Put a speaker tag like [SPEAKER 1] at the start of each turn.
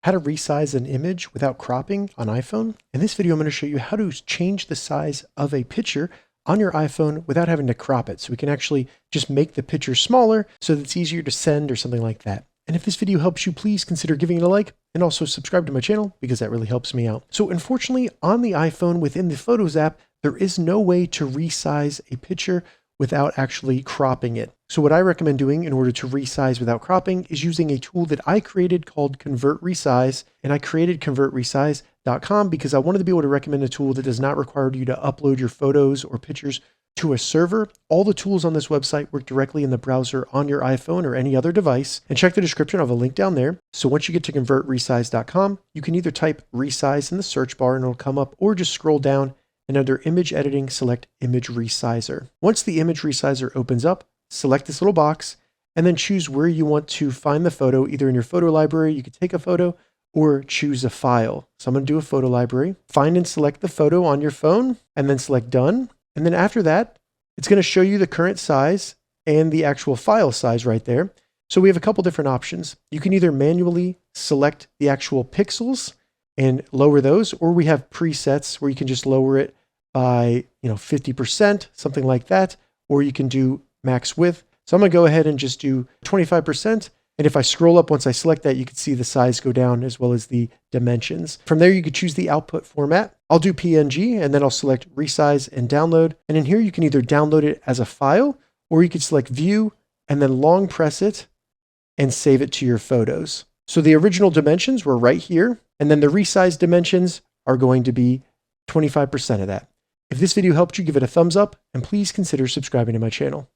[SPEAKER 1] How to resize an image without cropping on iPhone. In this video, I'm going to show you how to change the size of a picture on your iPhone without having to crop it. So we can actually just make the picture smaller so that it's easier to send or something like that. And if this video helps you, please consider giving it a like and also subscribe to my channel because that really helps me out. So unfortunately, on the iPhone within the Photos app, there is no way to resize a picture without actually cropping it. So what I recommend doing in order to resize without cropping is using a tool that I created called Convert Resize. And I created convertresize.com because I wanted to be able to recommend a tool that does not require you to upload your photos or pictures to a server. All the tools on this website work directly in the browser on your iPhone or any other device. And check the description, I have a link down there. So once you get to convertresize.com, you can either type resize in the search bar and it'll come up, or just scroll down and under image editing, select image resizer. Once the image resizer opens up, select this little box and then choose where you want to find the photo. Either in your photo library, you could take a photo, or choose a file. So I'm going to do a photo library. Find and select the photo on your phone and then select done. And then after that, it's going to show you the current size and the actual file size right there. So we have a couple different options. You can either manually select the actual pixels and lower those, or we have presets where you can just lower it by 50%, something like that, or you can do max width. So I'm going to go ahead and just do 25%. And if I scroll up, once I select that, you can see the size go down as well as the dimensions. From there, you could choose the output format. I'll do PNG and then I'll select resize and download. And in here, you can either download it as a file, or you could select view and then long press it and save it to your photos. So the original dimensions were right here. And then the resize dimensions are going to be 25% of that. If this video helped you, give it a thumbs up and please consider subscribing to my channel.